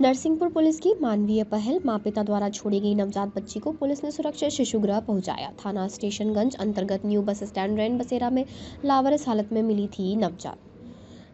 Narsinghpur police की मानवीय पहल, मां पिता द्वारा छोड़ी गई नवजात बच्ची को पुलिस ने सुरक्षित शिशु गृह पहुंचाया। थाना स्टेशनगंज अंतर्गत न्यू बस स्टैंड रैन बसेरा में लावारिस हालत में मिली थी नवजात।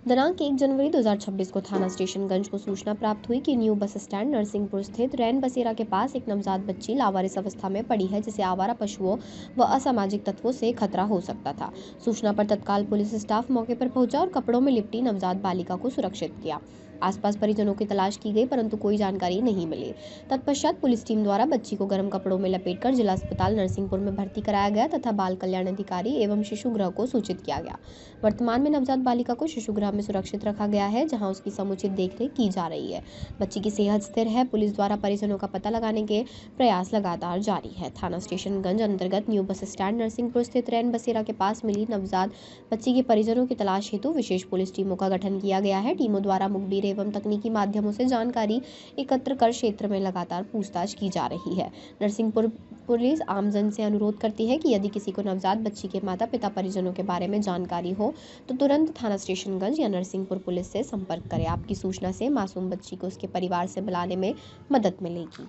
दिनांक 1 जनवरी 2026 को थाना स्टेशनगंज को सूचना प्राप्त हुई कि न्यू बस स्टैंड नरसिंहपुर स्थित रैन बसेरा के पास एक नवजात बच्ची लावारिस अवस्था में पड़ी है, जिसे आवारा पशुओं व असामाजिक तत्वों से खतरा हो सकता था। सूचना पर तत्काल पुलिस स्टाफ मौके पर पहुंचा और कपड़ों में लिपटी नवजात बालिका को सुरक्षित किया। आसपास परिजनों की तलाश की गई, परंतु कोई जानकारी नहीं मिली। तत्पश्चात पुलिस टीम द्वारा बच्ची को गर्म कपड़ों में लपेटकर जिला अस्पताल नरसिंहपुर में भर्ती कराया गया तथा बाल कल्याण अधिकारी एवं शिशु गृह को सूचित किया गया। वर्तमान में नवजात बालिका को शिशु गृह में सुरक्षित रखा गया है, जहां उसकी समुचित देखरेख की जा रही है। बच्ची की सेहत स्थिर है। पुलिस द्वारा परिजनों का पता लगाने के प्रयास लगातार जारी है। थाना स्टेशनगंज अंतर्गत न्यू बस स्टैंड नरसिंहपुर स्थित रैन बसेरा के पास मिली नवजात बच्ची के परिजनों की तलाश हेतु विशेष पुलिस टीमों का गठन किया गया है। टीमों द्वारा मुखबिर एवं तकनीकी माध्यमों से जानकारी एकत्र कर क्षेत्र में लगातार पूछताछ की जा रही है। नरसिंहपुर पुलिस आमजन से अनुरोध करती है कि यदि किसी को नवजात बच्ची के माता पिता परिजनों के बारे में जानकारी हो तो तुरंत थाना स्टेशनगंज या नरसिंहपुर पुलिस से संपर्क करें। आपकी सूचना से मासूम बच्ची को उसके परिवार से मिलाने में मदद मिलेगी।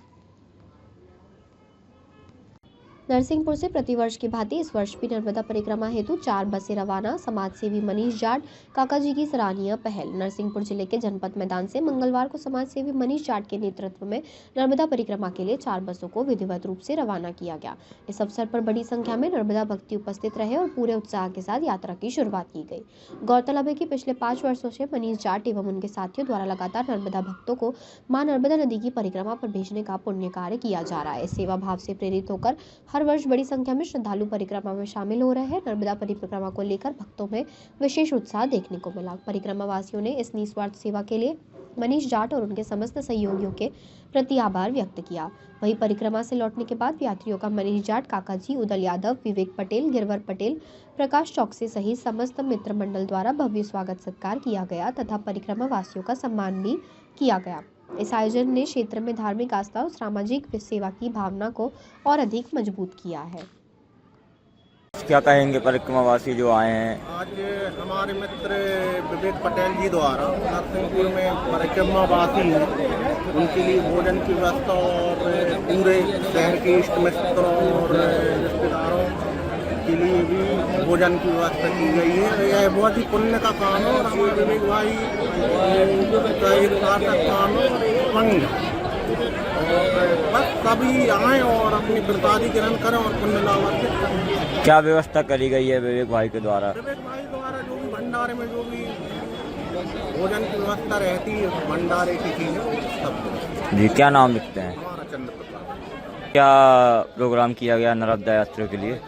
नरसिंहपुर से प्रतिवर्ष की भांति इस वर्ष भी नर्मदा परिक्रमा हेतु 4 बसें रवाना। समाजसेवी मनीष जाट काका जी की सराहनीय पहल। नरसिंहपुर जिले के जनपद मैदान से मंगलवार को समाजसेवी मनीष जाट के नेतृत्व में नर्मदा परिक्रमा के लिए 4 बसों को विधिवत रूप से रवाना किया गया। इस अवसर पर बड़ी संख्या में नर्मदा भक्ति उपस्थित रहे और पूरे उत्साह के साथ यात्रा की शुरुआत की गई। गौरतलब है कि पिछले 5 वर्षों से मनीष जाट एवं उनके साथियों द्वारा लगातार नर्मदा भक्तों को मां नर्मदा नदी की परिक्रमा पर भेजने का पुण्य कार्य किया जा रहा है। सेवा भाव से प्रेरित होकर हर वर्ष बड़ी संख्या में श्रद्धालु परिक्रमा में शामिल हो रहे हैं। नर्मदा परिक्रमा को लेकर भक्तों में विशेष उत्साह देखने को मिला। परिक्रमा वासियों ने इस निस्वार्थ सेवा के लिए मनीष जाट और उनके समस्त सहयोगियों के प्रति आभार व्यक्त किया। वहीं परिक्रमा से लौटने के बाद यात्रियों का मनीष जाट, काका जी, उदल यादव, विवेक पटेल, गिरवर पटेल, प्रकाश चौकसी सहित समस्त मित्र मंडल द्वारा भव्य स्वागत सत्कार किया गया तथा परिक्रमा वासियों का सम्मान भी किया गया। इस आयोजन ने क्षेत्र में धार्मिक आस्था और सामाजिक सेवा की भावना को और अधिक मजबूत किया है। क्या कहेंगे परिक्रमावासी जो आए हैं? आज हमारे मित्र विवेक पटेल जी द्वारा नरसिंहपुर में परिक्रमावासी हैं, उनके लिए भोजन की व्यवस्था और पूरे शहर के इष्ट मित्रों और रिश्तेदारों के लिए भी भोजन की व्यवस्था की गई है। यह बहुत ही पुण्य का काम है और हमारे विवेक भाई का एक सार्थक काम है और एक पंग है। और बस सभी आएँ और अपनी प्रसादी ग्रहण करें और पुण्य लाभ अर्जित करें। क्या व्यवस्था करी गई है विवेक भाई के द्वारा? विवेक भाई द्वारा जो भी भंडारे में जो भी भोजन की व्यवस्था रहती है, भंडारे की चीजें सब। जी, क्या नाम लिखते हैं? हमारा चंद्र प्रसाद। क्या प्रोग्राम किया गया नर्मदा यात्रियों के लिए?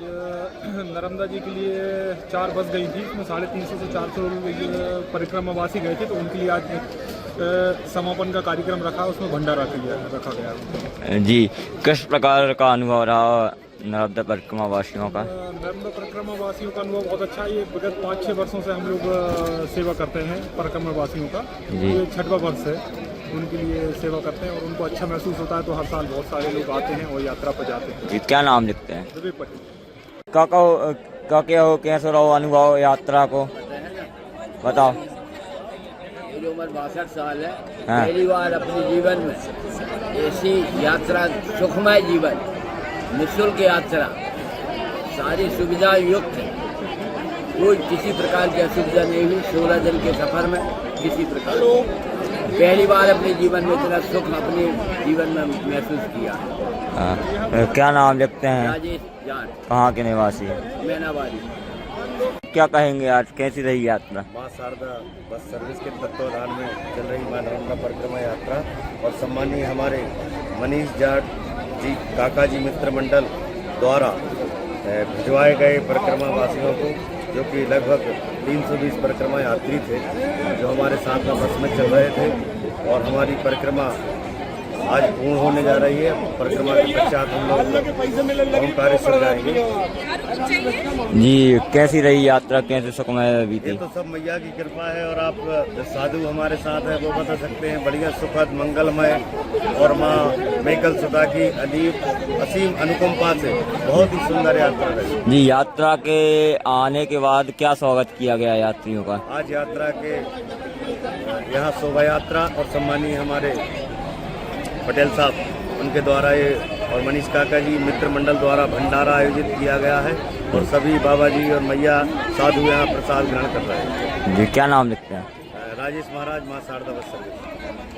नर्मदा जी के लिए 4 बस गई थी, इसमें 350 से 400 परिक्रमावासी गए थे, तो उनके लिए आज समापन का कार्यक्रम रखा, उसमें भंडारा रखा गया। जी, किस प्रकार का अनुभव रहा नर्मदा परिक्रमा वासियों का? नर्मदा परिक्रमा वासियों का अनुभव बहुत अच्छा है। ये विगत 5-6 वर्षों से हम लोग सेवा करते हैं परिक्रमा वासियों का। ये 6वां वर्ष है, उनके लिए सेवा करते हैं और उनको अच्छा महसूस होता है। तो हर साल बहुत सारे लोग आते हैं और यात्रा पर जाते हैं। जी, क्या नाम लिखते हैं? विवेक पटेल। कैसे रहो अनुभव यात्रा को बताओ। मेरी उम्र 62 साल है। पहली बार अपने जीवन में ऐसी यात्रा, सुखमय जीवन, निःशुल्क यात्रा, सारी सुविधा युक्त, कोई किसी प्रकार की असुविधा नहीं हुई। 16 दिन के सफर में किसी प्रकार पहली बार अपने जीवन में इतना सुख अपने जीवन में महसूस किया। क्या नाम लिखते हैं? राजेश जाट। कहाँ के निवासी है? मैनाबादी। क्या कहेंगे आज कैसी रही यात्रा? माँ शारदा बस सर्विस के तत्वाधान में चल रही माँ नर्मदा परिक्रमा यात्रा और सम्मानीय हमारे मनीष जाट जी, काका जी मित्र मंडल द्वारा भिजवाए गए परिक्रमा वासियों को, जो कि लगभग 320 परिक्रमा यात्री थे जो हमारे साथ में बस में चल रहे थे। और हमारी परिक्रमा आज पूर्ण होने जा रही है। परिक्रमा के पश्चात हम लोग ओमकारेश्वर जाएंगे। जी, कैसी रही यात्रा, कैसे सुखमय बीती? ये तो सब मैया की कृपा है और आप जो साधु हमारे साथ हैं वो बता सकते हैं। बढ़िया, सुखद, मंगलमय और माँ मेकल सुधा की असीम अनुकंपा से बहुत ही सुंदर यात्रा रही। जी, यात्रा के आने के बाद क्या स्वागत किया गया यात्रियों का? आज यात्रा के यहाँ शोभा यात्रा और सम्मानीय हमारे पटेल साहब उनके द्वारा ये और मनीष काका जी मित्र मंडल द्वारा भंडारा आयोजित किया गया है और सभी बाबा जी और मैया साधु यहाँ प्रसाद ग्रहण कर रहे हैं। जी क्या नाम लिखते हैं? राजेश महाराज, माँ शारदा बस सर्विस।